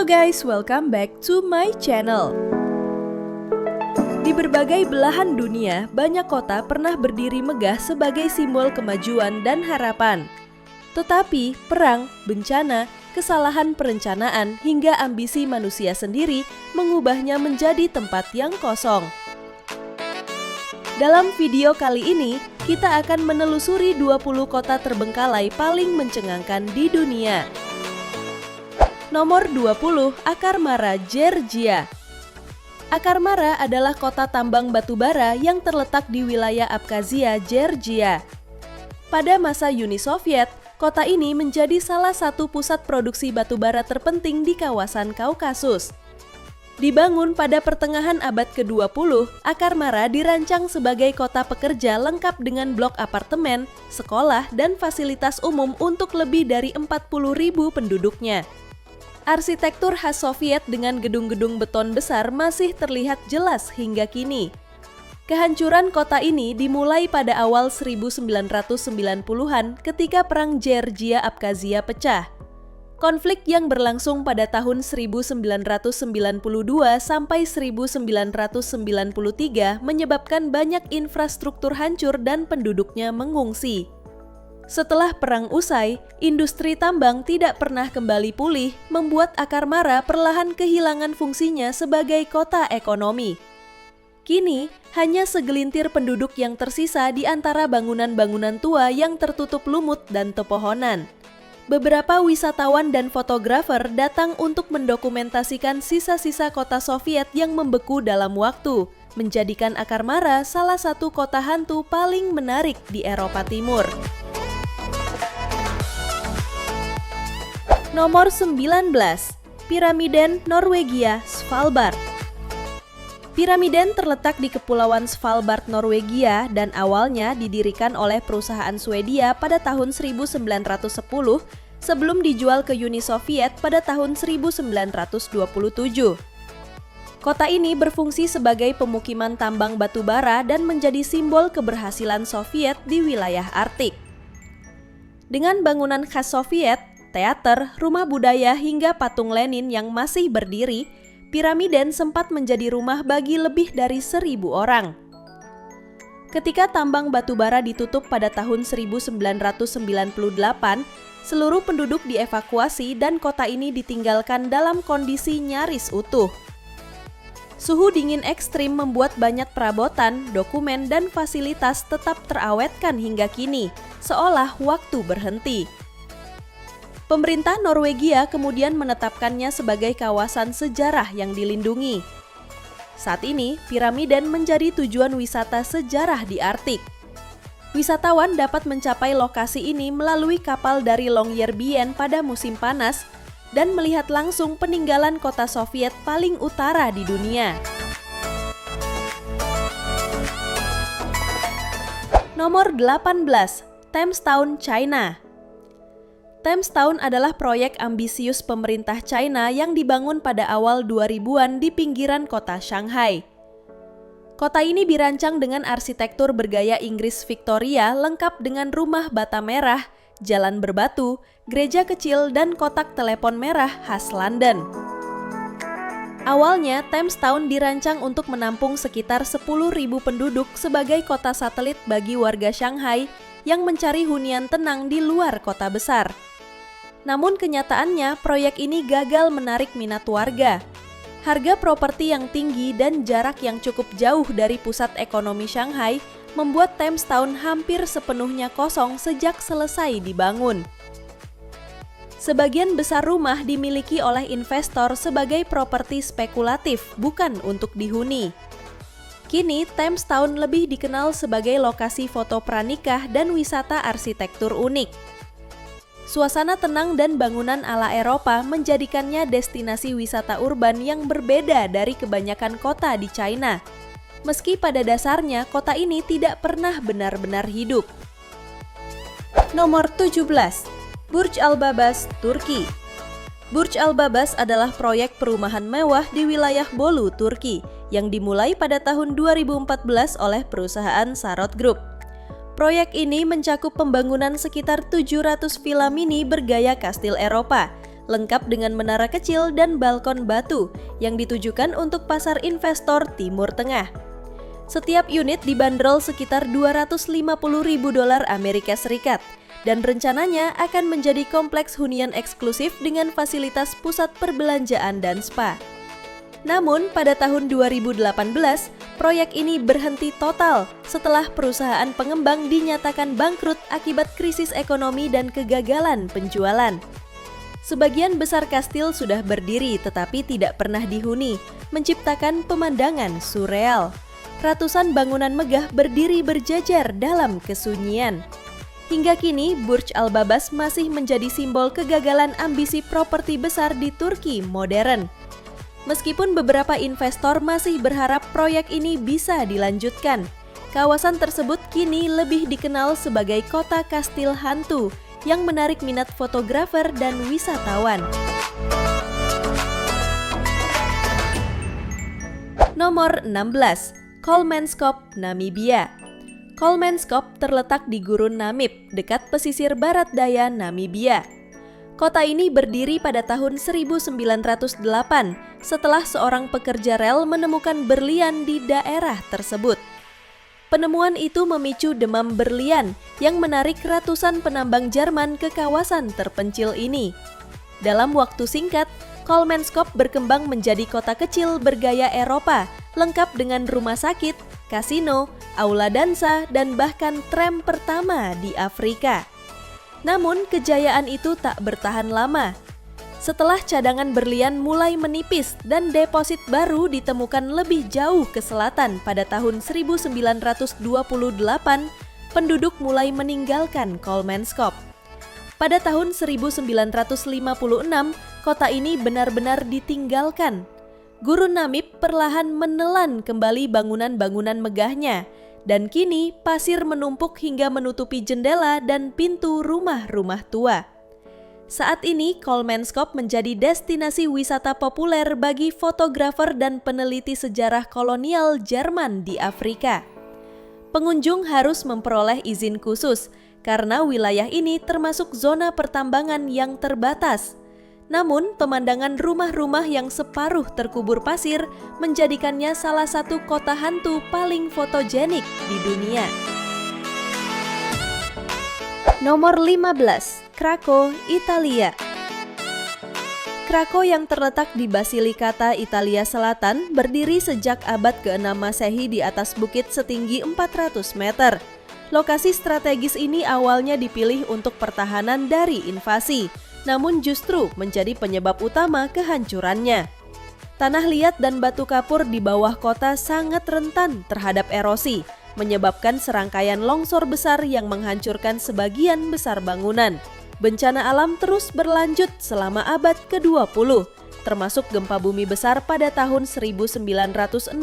Halo guys, welcome back to my channel. Di berbagai belahan dunia, banyak kota pernah berdiri megah sebagai simbol kemajuan dan harapan. Tetapi, perang, bencana, kesalahan perencanaan, hingga ambisi manusia sendiri mengubahnya menjadi tempat yang kosong. Dalam video kali ini, kita akan menelusuri 20 kota terbengkalai paling mencengangkan di dunia. Nomor 20, Akarmara, Georgia. Akarmara adalah kota tambang batubara yang terletak di wilayah Abkhazia, Georgia. Pada masa Uni Soviet, kota ini menjadi salah satu pusat produksi batubara terpenting di kawasan Kaukasus. Dibangun pada pertengahan abad ke-20, Akarmara dirancang sebagai kota pekerja lengkap dengan blok apartemen, sekolah, dan fasilitas umum untuk lebih dari 40.000 penduduknya. Arsitektur khas Soviet dengan gedung-gedung beton besar masih terlihat jelas hingga kini. Kehancuran kota ini dimulai pada awal 1990-an ketika Perang Georgia-Abkhazia pecah. Konflik yang berlangsung pada tahun 1992 sampai 1993 menyebabkan banyak infrastruktur hancur dan penduduknya mengungsi. Setelah perang usai, industri tambang tidak pernah kembali pulih, membuat Akarmara perlahan kehilangan fungsinya sebagai kota ekonomi. Kini, hanya segelintir penduduk yang tersisa di antara bangunan-bangunan tua yang tertutup lumut dan pepohonan. Beberapa wisatawan dan fotografer datang untuk mendokumentasikan sisa-sisa kota Soviet yang membeku dalam waktu, menjadikan Akarmara salah satu kota hantu paling menarik di Eropa Timur. Nomor 19, Pyramiden, Norwegia, Svalbard. Pyramiden terletak di Kepulauan Svalbard, Norwegia dan awalnya didirikan oleh perusahaan Swedia pada tahun 1910 sebelum dijual ke Uni Soviet pada tahun 1927. Kota ini berfungsi sebagai pemukiman tambang batubara dan menjadi simbol keberhasilan Soviet di wilayah Arktik. Dengan bangunan khas Soviet, teater, rumah budaya hingga patung Lenin yang masih berdiri, Pyramiden sempat menjadi rumah bagi lebih dari 1.000 orang. Ketika tambang batubara ditutup pada tahun 1998, seluruh penduduk dievakuasi dan kota ini ditinggalkan dalam kondisi nyaris utuh. Suhu dingin ekstrim membuat banyak perabotan, dokumen, dan fasilitas tetap terawetkan hingga kini, seolah waktu berhenti. Pemerintah Norwegia kemudian menetapkannya sebagai kawasan sejarah yang dilindungi. Saat ini, Pyramiden menjadi tujuan wisata sejarah di Arktik. Wisatawan dapat mencapai lokasi ini melalui kapal dari Longyearbyen pada musim panas dan melihat langsung peninggalan kota Soviet paling utara di dunia. Nomor 18, Thames Town, China. Thames Town adalah proyek ambisius pemerintah China yang dibangun pada awal 2000-an di pinggiran kota Shanghai. Kota ini dirancang dengan arsitektur bergaya Inggris Victoria lengkap dengan rumah bata merah, jalan berbatu, gereja kecil, dan kotak telepon merah khas London. Awalnya, Thames Town dirancang untuk menampung sekitar 10.000 penduduk sebagai kota satelit bagi warga Shanghai yang mencari hunian tenang di luar kota besar. Namun kenyataannya proyek ini gagal menarik minat warga. Harga properti yang tinggi dan jarak yang cukup jauh dari pusat ekonomi Shanghai membuat Thames Town hampir sepenuhnya kosong sejak selesai dibangun. Sebagian besar rumah dimiliki oleh investor sebagai properti spekulatif, bukan untuk dihuni. Kini, Thames Town lebih dikenal sebagai lokasi foto pranikah dan wisata arsitektur unik. Suasana tenang dan bangunan ala Eropa menjadikannya destinasi wisata urban yang berbeda dari kebanyakan kota di China. Meski pada dasarnya kota ini tidak pernah benar-benar hidup. Nomor 17, Burj Al Babas, Turki. Burj Al Babas adalah proyek perumahan mewah di wilayah Bolu, Turki, yang dimulai pada tahun 2014 oleh perusahaan Sarot Group. Proyek ini mencakup pembangunan sekitar 700 villa mini bergaya kastil Eropa, lengkap dengan menara kecil dan balkon batu yang ditujukan untuk pasar investor Timur Tengah. Setiap unit dibanderol sekitar $250.000 Amerika Serikat dan rencananya akan menjadi kompleks hunian eksklusif dengan fasilitas pusat perbelanjaan dan spa. Namun pada tahun 2018, proyek ini berhenti total setelah perusahaan pengembang dinyatakan bangkrut akibat krisis ekonomi dan kegagalan penjualan. Sebagian besar kastil sudah berdiri tetapi tidak pernah dihuni, menciptakan pemandangan surreal. Ratusan bangunan megah berdiri berjajar dalam kesunyian. Hingga kini, Burj Al Babas masih menjadi simbol kegagalan ambisi properti besar di Turki modern. Meskipun beberapa investor masih berharap proyek ini bisa dilanjutkan, kawasan tersebut kini lebih dikenal sebagai kota kastil hantu yang menarik minat fotografer dan wisatawan. Nomor 16. Kolmanskop, Namibia. Kolmanskop terletak di Gurun Namib, dekat pesisir barat daya Namibia. Kota ini berdiri pada tahun 1908 setelah seorang pekerja rel menemukan berlian di daerah tersebut. Penemuan itu memicu demam berlian yang menarik ratusan penambang Jerman ke kawasan terpencil ini. Dalam waktu singkat, Kolmanskop berkembang menjadi kota kecil bergaya Eropa, lengkap dengan rumah sakit, kasino, aula dansa, dan bahkan tram pertama di Afrika. Namun, kejayaan itu tak bertahan lama. Setelah cadangan berlian mulai menipis dan deposit baru ditemukan lebih jauh ke selatan pada tahun 1928, penduduk mulai meninggalkan Kolmanskop. Pada tahun 1956, kota ini benar-benar ditinggalkan. Gurun Namib perlahan menelan kembali bangunan-bangunan megahnya, dan kini pasir menumpuk hingga menutupi jendela dan pintu rumah-rumah tua. Saat ini, Kolmanskop menjadi destinasi wisata populer bagi fotografer dan peneliti sejarah kolonial Jerman di Afrika. Pengunjung harus memperoleh izin khusus, karena wilayah ini termasuk zona pertambangan yang terbatas. Namun, pemandangan rumah-rumah yang separuh terkubur pasir menjadikannya salah satu kota hantu paling fotogenik di dunia. Nomor 15. Krakow, Italia. Krakow yang terletak di Basilicata, Italia Selatan, berdiri sejak abad ke-6 Masehi di atas bukit setinggi 400 meter. Lokasi strategis ini awalnya dipilih untuk pertahanan dari invasi, namun justru menjadi penyebab utama kehancurannya. Tanah liat dan batu kapur di bawah kota sangat rentan terhadap erosi, menyebabkan serangkaian longsor besar yang menghancurkan sebagian besar bangunan. Bencana alam terus berlanjut selama abad ke-20, termasuk gempa bumi besar pada tahun 1963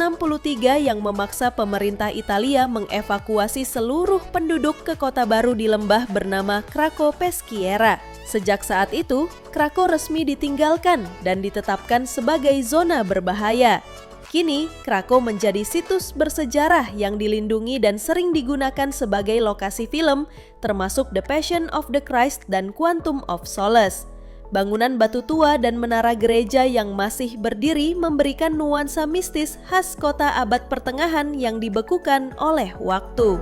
yang memaksa pemerintah Italia mengevakuasi seluruh penduduk ke kota baru di lembah bernama Krakow Peschiera. Sejak saat itu, Krakow resmi ditinggalkan dan ditetapkan sebagai zona berbahaya. Kini, Krakow menjadi situs bersejarah yang dilindungi dan sering digunakan sebagai lokasi film, termasuk The Passion of the Christ dan Quantum of Solace. Bangunan batu tua dan menara gereja yang masih berdiri memberikan nuansa mistis khas kota abad pertengahan yang dibekukan oleh waktu.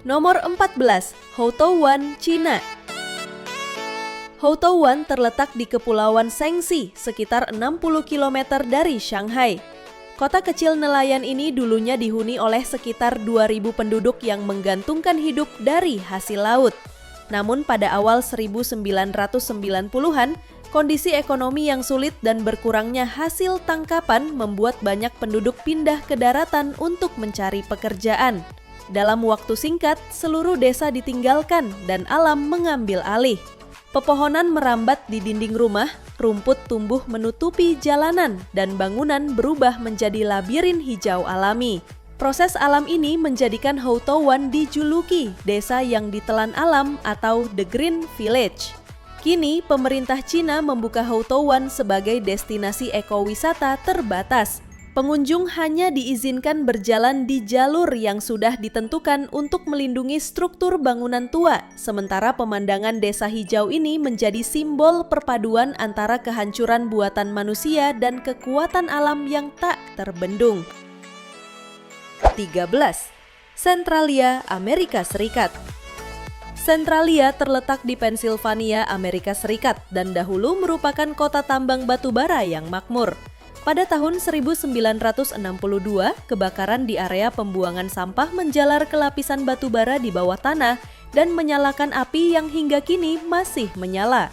Nomor 14. Houtouwan, Cina. Houtouwan terletak di Kepulauan Shaanxi, sekitar 60 km dari Shanghai. Kota kecil nelayan ini dulunya dihuni oleh sekitar 2.000 penduduk yang menggantungkan hidup dari hasil laut. Namun pada awal 1990-an, kondisi ekonomi yang sulit dan berkurangnya hasil tangkapan membuat banyak penduduk pindah ke daratan untuk mencari pekerjaan. Dalam waktu singkat, seluruh desa ditinggalkan dan alam mengambil alih. Pepohonan merambat di dinding rumah, rumput tumbuh menutupi jalanan, dan bangunan berubah menjadi labirin hijau alami. Proses alam ini menjadikan Houtouwan dijuluki desa yang ditelan alam atau The Green Village. Kini, pemerintah Cina membuka Houtouwan sebagai destinasi ekowisata terbatas. Pengunjung hanya diizinkan berjalan di jalur yang sudah ditentukan untuk melindungi struktur bangunan tua, sementara pemandangan desa hijau ini menjadi simbol perpaduan antara kehancuran buatan manusia dan kekuatan alam yang tak terbendung. 13. Centralia, Amerika Serikat. Centralia terletak di Pennsylvania, Amerika Serikat, dan dahulu merupakan kota tambang batu bara yang makmur. Pada tahun 1962, kebakaran di area pembuangan sampah menjalar ke lapisan batu bara di bawah tanah dan menyalakan api yang hingga kini masih menyala.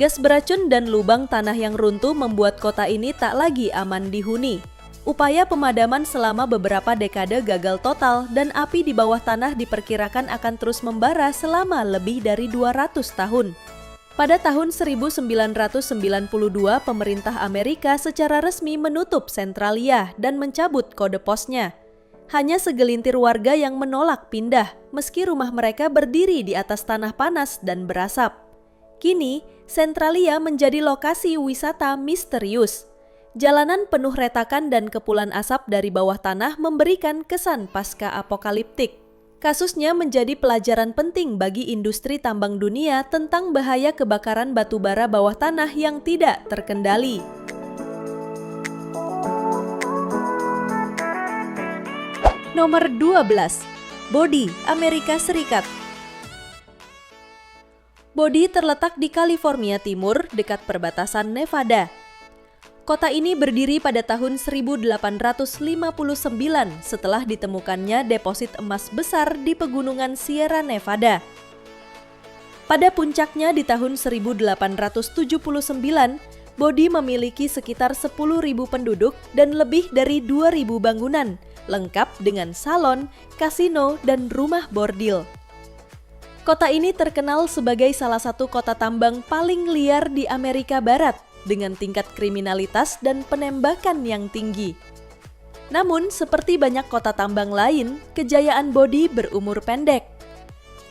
Gas beracun dan lubang tanah yang runtuh membuat kota ini tak lagi aman dihuni. Upaya pemadaman selama beberapa dekade gagal total dan api di bawah tanah diperkirakan akan terus membara selama lebih dari 200 tahun. Pada tahun 1992, pemerintah Amerika secara resmi menutup Centralia dan mencabut kode posnya. Hanya segelintir warga yang menolak pindah, meski rumah mereka berdiri di atas tanah panas dan berasap. Kini, Centralia menjadi lokasi wisata misterius. Jalanan penuh retakan dan kepulan asap dari bawah tanah memberikan kesan pasca-apokaliptik. Kasusnya menjadi pelajaran penting bagi industri tambang dunia tentang bahaya kebakaran batu bara bawah tanah yang tidak terkendali. Nomor 12. Bodie, Amerika Serikat. Bodie terletak di California Timur, dekat perbatasan Nevada. Kota ini berdiri pada tahun 1859 setelah ditemukannya deposit emas besar di pegunungan Sierra Nevada. Pada puncaknya di tahun 1879, Bodie memiliki sekitar 10.000 penduduk dan lebih dari 2.000 bangunan, lengkap dengan salon, kasino, dan rumah bordil. Kota ini terkenal sebagai salah satu kota tambang paling liar di Amerika Barat, dengan tingkat kriminalitas dan penembakan yang tinggi. Namun, seperti banyak kota tambang lain, kejayaan Bodie berumur pendek.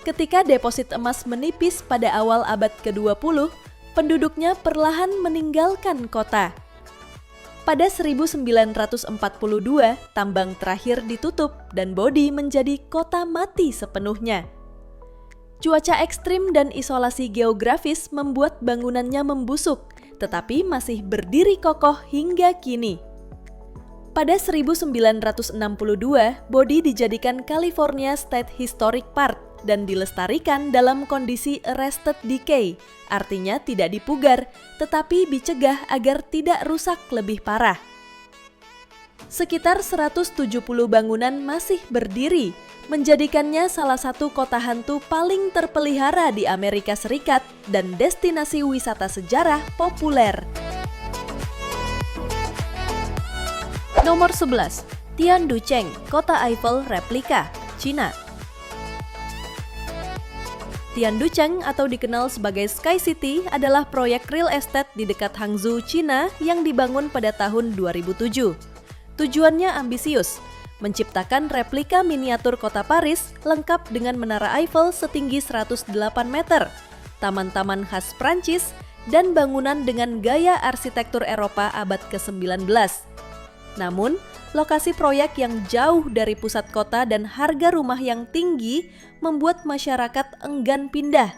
Ketika deposit emas menipis pada awal abad ke-20, penduduknya perlahan meninggalkan kota. Pada 1942, tambang terakhir ditutup dan Bodie menjadi kota mati sepenuhnya. Cuaca ekstrim dan isolasi geografis membuat bangunannya membusuk, tetapi masih berdiri kokoh hingga kini. Pada 1962, Bodie dijadikan California State Historic Park dan dilestarikan dalam kondisi arrested decay, artinya tidak dipugar, tetapi dicegah agar tidak rusak lebih parah. Sekitar 170 bangunan masih berdiri, menjadikannya salah satu kota hantu paling terpelihara di Amerika Serikat dan destinasi wisata sejarah populer. Nomor 11. Tianducheng, Kota Eiffel Replika, Cina. Tianducheng atau dikenal sebagai Sky City adalah proyek real estate di dekat Hangzhou, Cina yang dibangun pada tahun 2007. Tujuannya ambisius, menciptakan replika miniatur kota Paris lengkap dengan menara Eiffel setinggi 108 meter, taman-taman khas Prancis, dan bangunan dengan gaya arsitektur Eropa abad ke-19. Namun, lokasi proyek yang jauh dari pusat kota dan harga rumah yang tinggi membuat masyarakat enggan pindah.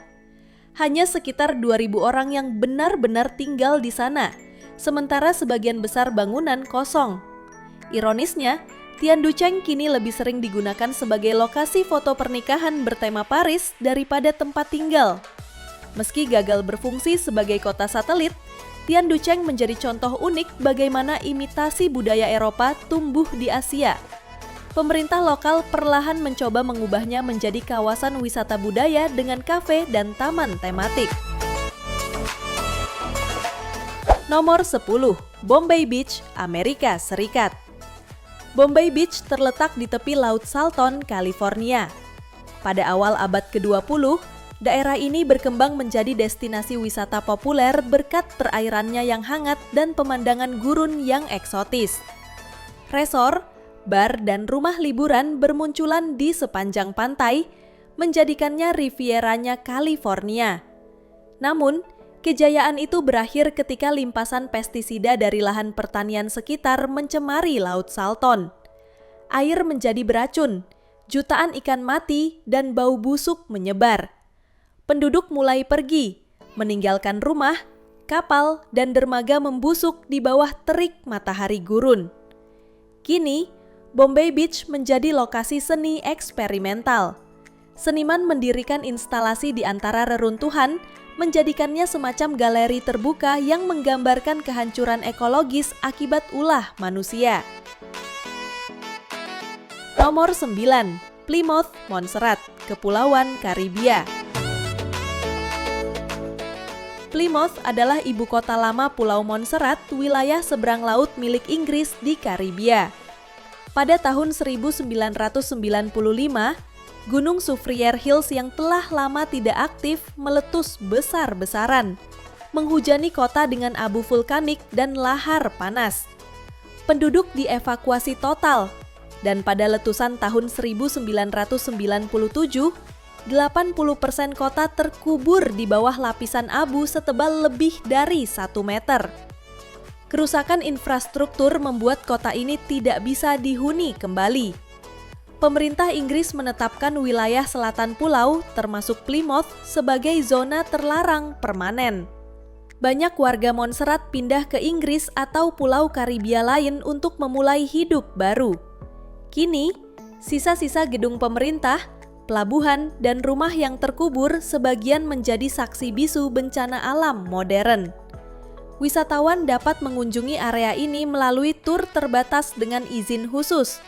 Hanya sekitar 2.000 orang yang benar-benar tinggal di sana, sementara sebagian besar bangunan kosong. Ironisnya, Tianducheng kini lebih sering digunakan sebagai lokasi foto pernikahan bertema Paris daripada tempat tinggal. Meski gagal berfungsi sebagai kota satelit, Tianducheng menjadi contoh unik bagaimana imitasi budaya Eropa tumbuh di Asia. Pemerintah lokal perlahan mencoba mengubahnya menjadi kawasan wisata budaya dengan kafe dan taman tematik. Nomor 10. Bombay Beach, Amerika Serikat. Bombay Beach terletak di tepi Laut Salton, California. Pada awal abad ke-20, daerah ini berkembang menjadi destinasi wisata populer berkat perairannya yang hangat dan pemandangan gurun yang eksotis. Resor, bar, dan rumah liburan bermunculan di sepanjang pantai, menjadikannya Rivieranya California. Namun, Kejayaan itu berakhir ketika limpasan pestisida dari lahan pertanian sekitar mencemari Laut Salton. Air menjadi beracun, jutaan ikan mati, dan bau busuk menyebar. Penduduk mulai pergi, meninggalkan rumah, kapal, dan dermaga membusuk di bawah terik matahari gurun. Kini, Bombay Beach menjadi lokasi seni eksperimental. Seniman mendirikan instalasi di antara reruntuhan, menjadikannya semacam galeri terbuka yang menggambarkan kehancuran ekologis akibat ulah manusia. Nomor 9. Plymouth, Montserrat, Kepulauan Karibia. Plymouth adalah ibu kota lama Pulau Montserrat, wilayah seberang laut milik Inggris di Karibia. Pada tahun 1995, Gunung Soufriere Hills yang telah lama tidak aktif meletus besar-besaran, menghujani kota dengan abu vulkanik dan lahar panas. Penduduk dievakuasi total, dan pada letusan tahun 1997, 80% kota terkubur di bawah lapisan abu setebal lebih dari 1 meter. Kerusakan infrastruktur membuat kota ini tidak bisa dihuni kembali. Pemerintah Inggris menetapkan wilayah selatan pulau, termasuk Plymouth, sebagai zona terlarang permanen. Banyak warga Montserrat pindah ke Inggris atau pulau Karibia lain untuk memulai hidup baru. Kini, sisa-sisa gedung pemerintah, pelabuhan, dan rumah yang terkubur sebagian menjadi saksi bisu bencana alam modern. Wisatawan dapat mengunjungi area ini melalui tur terbatas dengan izin khusus,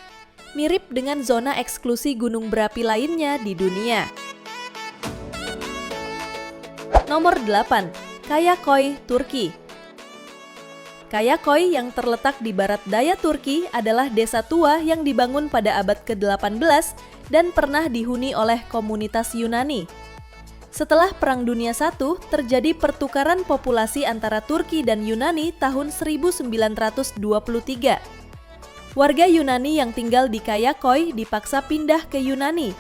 mirip dengan zona eksklusi gunung berapi lainnya di dunia. Nomor 8. Kayaköy, Turki. Kayaköy yang terletak di barat daya Turki adalah desa tua yang dibangun pada abad ke-18 dan pernah dihuni oleh komunitas Yunani. Setelah Perang Dunia I, terjadi pertukaran populasi antara Turki dan Yunani tahun 1923. Warga Yunani yang tinggal di Kayaköy dipaksa pindah ke Yunani,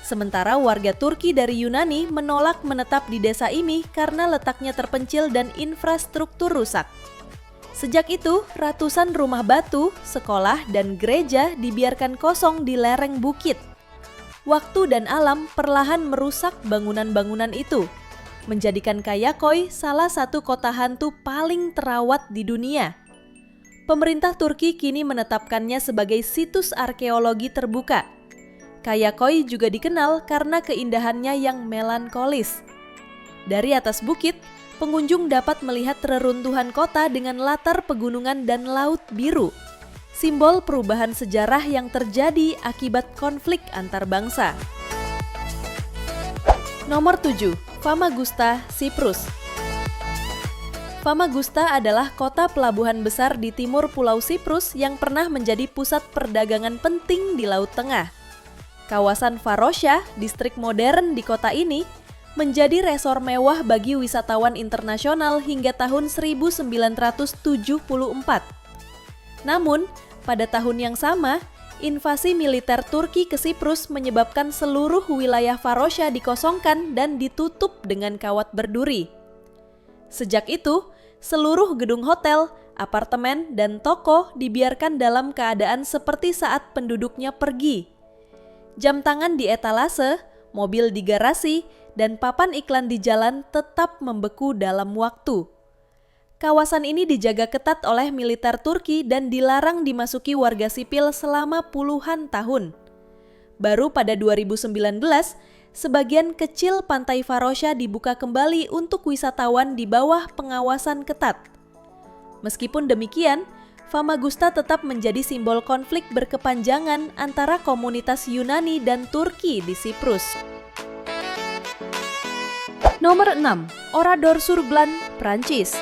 sementara warga Turki dari Yunani menolak menetap di desa ini karena letaknya terpencil dan infrastruktur rusak. Sejak itu, ratusan rumah batu, sekolah, dan gereja dibiarkan kosong di lereng bukit. Waktu dan alam perlahan merusak bangunan-bangunan itu, menjadikan Kayaköy salah satu kota hantu paling terawat di dunia. Pemerintah Turki kini menetapkannya sebagai situs arkeologi terbuka. Kayaköy juga dikenal karena keindahannya yang melankolis. Dari atas bukit, pengunjung dapat melihat reruntuhan kota dengan latar pegunungan dan laut biru, simbol perubahan sejarah yang terjadi akibat konflik antar bangsa. Nomor 7. Famagusta, Siprus. Famagusta adalah kota pelabuhan besar di timur Pulau Siprus yang pernah menjadi pusat perdagangan penting di Laut Tengah. Kawasan Varosha, distrik modern di kota ini, menjadi resor mewah bagi wisatawan internasional hingga tahun 1974. Namun, pada tahun yang sama, invasi militer Turki ke Siprus menyebabkan seluruh wilayah Varosha dikosongkan dan ditutup dengan kawat berduri. Sejak itu, seluruh gedung hotel, apartemen, dan toko dibiarkan dalam keadaan seperti saat penduduknya pergi. Jam tangan di etalase, mobil di garasi, dan papan iklan di jalan tetap membeku dalam waktu. Kawasan ini dijaga ketat oleh militer Turki dan dilarang dimasuki warga sipil selama puluhan tahun. Baru pada 2019, sebagian kecil pantai Varosha dibuka kembali untuk wisatawan di bawah pengawasan ketat. Meskipun demikian, Famagusta tetap menjadi simbol konflik berkepanjangan antara komunitas Yunani dan Turki di Siprus. Nomor 6. Oradour-sur-Glane, Prancis.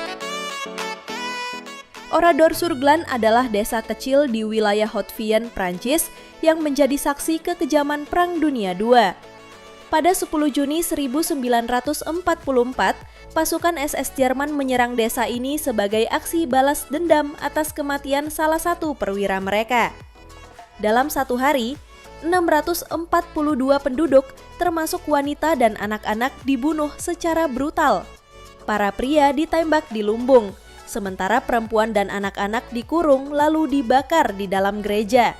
Oradour-sur-Glane adalah desa kecil di wilayah Haute-Vienne, Prancis yang menjadi saksi kekejaman Perang Dunia II. Pada 10 Juni 1944, pasukan SS Jerman menyerang desa ini sebagai aksi balas dendam atas kematian salah satu perwira mereka. Dalam satu hari, 642 penduduk, termasuk wanita dan anak-anak, dibunuh secara brutal. Para pria ditembak di lumbung, sementara perempuan dan anak-anak dikurung lalu dibakar di dalam gereja.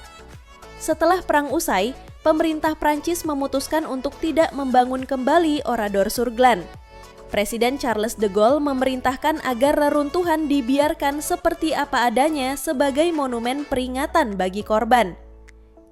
Setelah perang usai, pemerintah Prancis memutuskan untuk tidak membangun kembali Orador Surglan. Presiden Charles de Gaulle memerintahkan agar reruntuhan dibiarkan seperti apa adanya sebagai monumen peringatan bagi korban.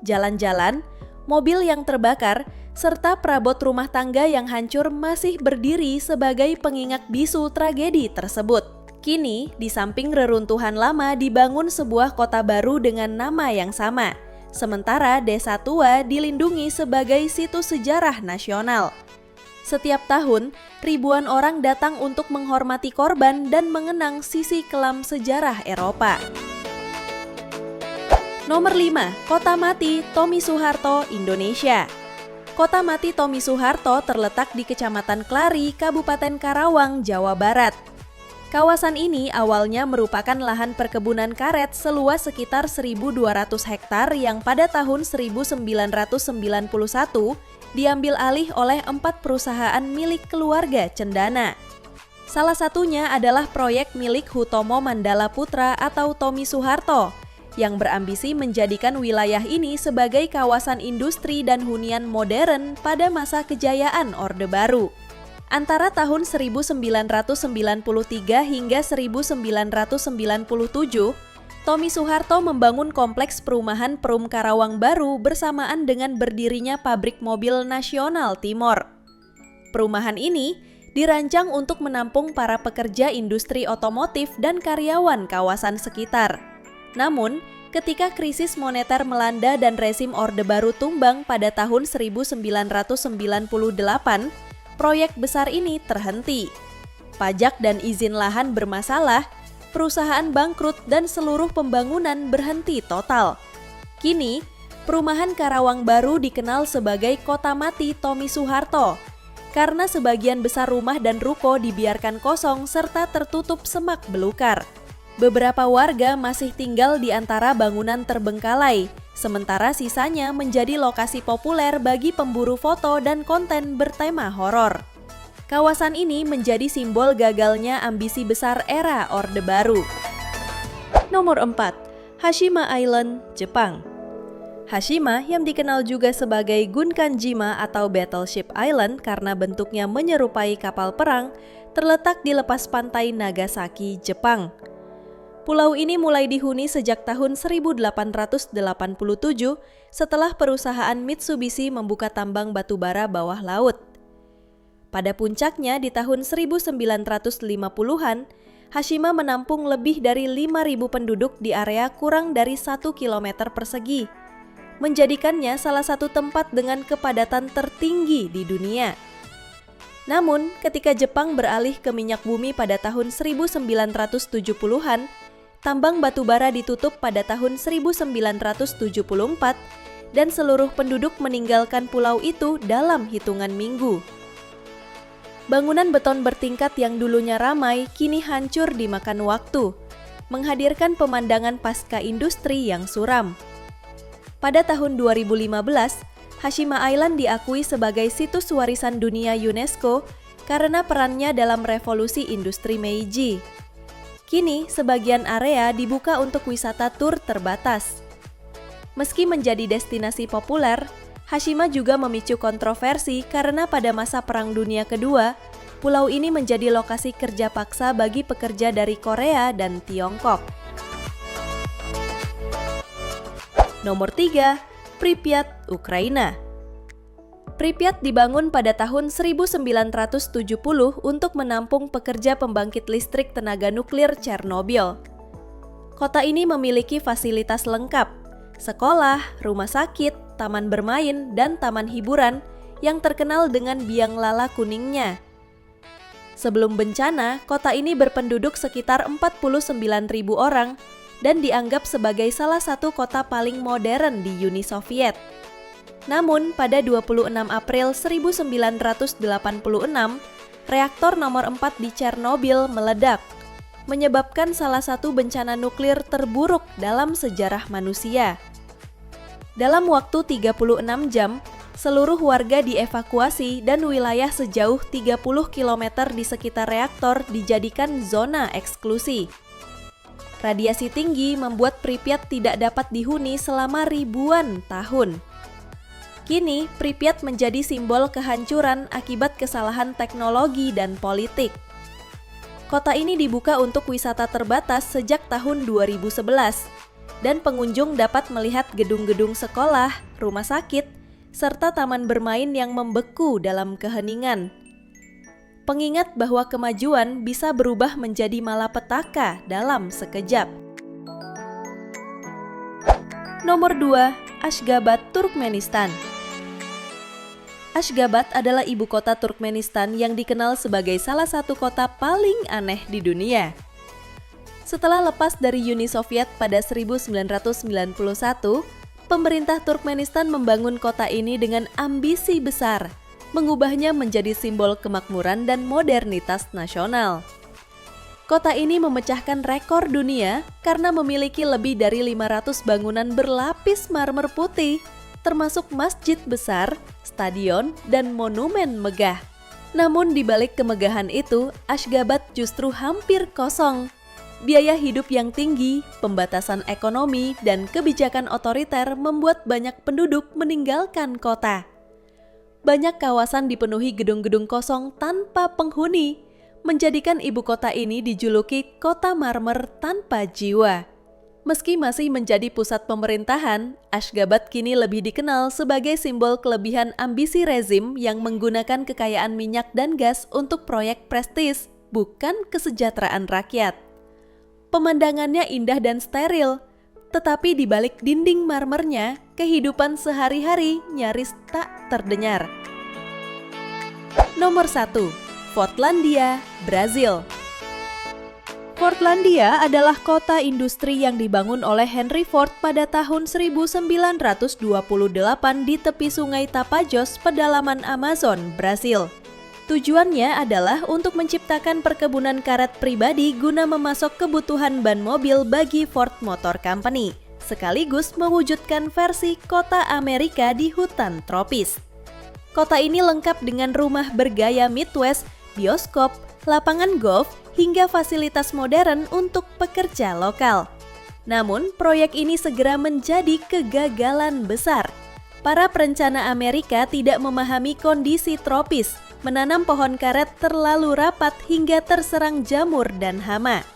Jalan-jalan, mobil yang terbakar, serta perabot rumah tangga yang hancur masih berdiri sebagai pengingat bisu tragedi tersebut. Kini, di samping reruntuhan lama dibangun sebuah kota baru dengan nama yang sama, sementara desa tua dilindungi sebagai situs sejarah nasional. Setiap tahun, ribuan orang datang untuk menghormati korban dan mengenang sisi kelam sejarah Eropa. Nomor 5, Kota Mati Tommy Soeharto, Indonesia. Kota Mati Tommy Soeharto terletak di Kecamatan Klari, Kabupaten Karawang, Jawa Barat. Kawasan ini awalnya merupakan lahan perkebunan karet seluas sekitar 1.200 hektar yang pada tahun 1991 diambil alih oleh 4 perusahaan milik keluarga Cendana. Salah satunya adalah proyek milik Hutomo Mandala Putra atau Tommy Soeharto, yang berambisi menjadikan wilayah ini sebagai kawasan industri dan hunian modern pada masa kejayaan Orde Baru. Antara tahun 1993 hingga 1997, Tommy Soeharto membangun kompleks perumahan Perum Karawang Baru bersamaan dengan berdirinya pabrik mobil nasional Timor. Perumahan ini dirancang untuk menampung para pekerja industri otomotif dan karyawan kawasan sekitar. Namun, ketika krisis moneter melanda dan rezim Orde Baru tumbang pada tahun 1998, proyek besar ini terhenti. Pajak dan izin lahan bermasalah, perusahaan bangkrut dan seluruh pembangunan berhenti total. Kini, perumahan Karawang Baru dikenal sebagai Kota Mati Tommy Soeharto karena sebagian besar rumah dan ruko dibiarkan kosong serta tertutup semak belukar. Beberapa warga masih tinggal di antara bangunan terbengkalai, sementara sisanya menjadi lokasi populer bagi pemburu foto dan konten bertema horor. Kawasan ini menjadi simbol gagalnya ambisi besar era Orde Baru. Nomor 4, Hashima Island, Jepang. Hashima yang dikenal juga sebagai Gunkanjima atau Battleship Island karena bentuknya menyerupai kapal perang, terletak di lepas pantai Nagasaki, Jepang. Pulau ini mulai dihuni sejak tahun 1887 setelah perusahaan Mitsubishi membuka tambang batubara bawah laut. Pada puncaknya di tahun 1950-an, Hashima menampung lebih dari 5.000 penduduk di area kurang dari 1 km persegi, menjadikannya salah satu tempat dengan kepadatan tertinggi di dunia. Namun, ketika Jepang beralih ke minyak bumi pada tahun 1970-an, tambang batubara ditutup pada tahun 1974 dan seluruh penduduk meninggalkan pulau itu dalam hitungan minggu. Bangunan beton bertingkat yang dulunya ramai kini hancur dimakan waktu, menghadirkan pemandangan pasca industri yang suram. Pada tahun 2015, Hashima Island diakui sebagai situs warisan dunia UNESCO karena perannya dalam revolusi industri Meiji. Kini, sebagian area dibuka untuk wisata tur terbatas. Meski menjadi destinasi populer, Hashima juga memicu kontroversi karena pada masa Perang Dunia Kedua, pulau ini menjadi lokasi kerja paksa bagi pekerja dari Korea dan Tiongkok. Nomor 3, Pripyat, Ukraina. Pripyat dibangun pada tahun 1970 untuk menampung pekerja pembangkit listrik tenaga nuklir Chernobyl. Kota ini memiliki fasilitas lengkap, sekolah, rumah sakit, taman bermain, dan taman hiburan yang terkenal dengan biang lala kuningnya. Sebelum bencana, kota ini berpenduduk sekitar 49.000 orang dan dianggap sebagai salah satu kota paling modern di Uni Soviet. Namun, pada 26 April 1986, reaktor nomor 4 di Chernobyl meledak, menyebabkan salah satu bencana nuklir terburuk dalam sejarah manusia. Dalam waktu 36 jam, Seluruh warga dievakuasi dan wilayah sejauh 30 km di sekitar reaktor dijadikan zona eksklusi. Radiasi tinggi membuat Pripyat tidak dapat dihuni selama ribuan tahun. Kini, Pripyat menjadi simbol kehancuran akibat kesalahan teknologi dan politik. Kota ini dibuka untuk wisata terbatas sejak tahun 2011, dan pengunjung dapat melihat gedung-gedung sekolah, rumah sakit, serta taman bermain yang membeku dalam keheningan. Pengingat bahwa kemajuan bisa berubah menjadi malapetaka dalam sekejap. Nomor 2, Ashgabat, Turkmenistan. Ashgabat adalah ibu kota Turkmenistan yang dikenal sebagai salah satu kota paling aneh di dunia. Setelah lepas dari Uni Soviet pada 1991, pemerintah Turkmenistan membangun kota ini dengan ambisi besar, mengubahnya menjadi simbol kemakmuran dan modernitas nasional. Kota ini memecahkan rekor dunia karena memiliki lebih dari 500 bangunan berlapis marmer putih, termasuk masjid besar, stadion, dan monumen megah. Namun di balik kemegahan itu, Ashgabat justru hampir kosong. Biaya hidup yang tinggi, pembatasan ekonomi, dan kebijakan otoriter membuat banyak penduduk meninggalkan kota. Banyak kawasan dipenuhi gedung-gedung kosong tanpa penghuni, menjadikan ibu kota ini dijuluki kota marmer tanpa jiwa. Meski masih menjadi pusat pemerintahan, Ashgabat kini lebih dikenal sebagai simbol kelebihan ambisi rezim yang menggunakan kekayaan minyak dan gas untuk proyek prestis, bukan kesejahteraan rakyat. Pemandangannya indah dan steril, tetapi di balik dinding marmernya, kehidupan sehari-hari nyaris tak terdengar. Nomor 1, Fortlandia, Brazil. Fortlandia adalah kota industri yang dibangun oleh Henry Ford pada tahun 1928 di tepi sungai Tapajós, pedalaman Amazon, Brasil. Tujuannya adalah untuk menciptakan perkebunan karet pribadi guna memasok kebutuhan ban mobil bagi Ford Motor Company, sekaligus mewujudkan versi kota Amerika di hutan tropis. Kota ini lengkap dengan rumah bergaya Midwest, bioskop, lapangan golf, hingga fasilitas modern untuk pekerja lokal. Namun, proyek ini segera menjadi kegagalan besar. Para perencana Amerika tidak memahami kondisi tropis, menanam pohon karet terlalu rapat hingga terserang jamur dan hama.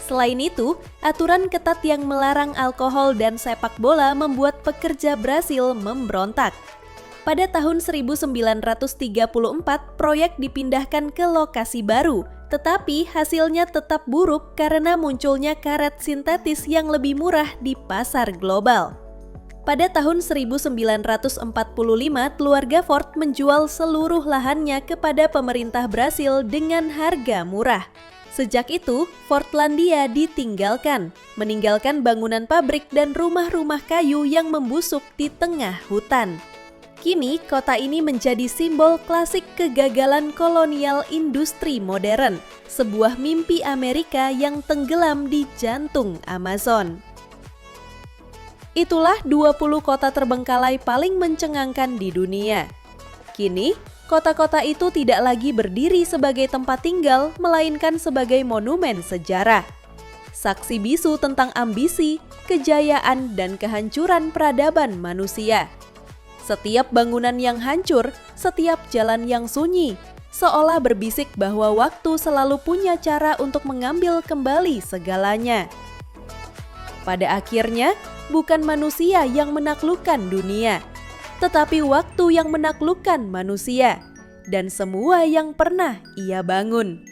Selain itu, aturan ketat yang melarang alkohol dan sepak bola membuat pekerja Brasil memberontak. Pada tahun 1934, proyek dipindahkan ke lokasi baru, tetapi hasilnya tetap buruk karena munculnya karet sintetis yang lebih murah di pasar global. Pada tahun 1945, keluarga Ford menjual seluruh lahannya kepada pemerintah Brasil dengan harga murah. Sejak itu, Fortlandia ditinggalkan, meninggalkan bangunan pabrik dan rumah-rumah kayu yang membusuk di tengah hutan. Kini, kota ini menjadi simbol klasik kegagalan kolonial industri modern, sebuah mimpi Amerika yang tenggelam di jantung Amazon. Itulah 20 kota terbengkalai paling mencengangkan di dunia. Kini, kota-kota itu tidak lagi berdiri sebagai tempat tinggal, melainkan sebagai monumen sejarah. Saksi bisu tentang ambisi, kejayaan, dan kehancuran peradaban manusia. Setiap bangunan yang hancur, setiap jalan yang sunyi, seolah berbisik bahwa waktu selalu punya cara untuk mengambil kembali segalanya. Pada akhirnya, bukan manusia yang menaklukkan dunia, tetapi waktu yang menaklukkan manusia dan semua yang pernah ia bangun.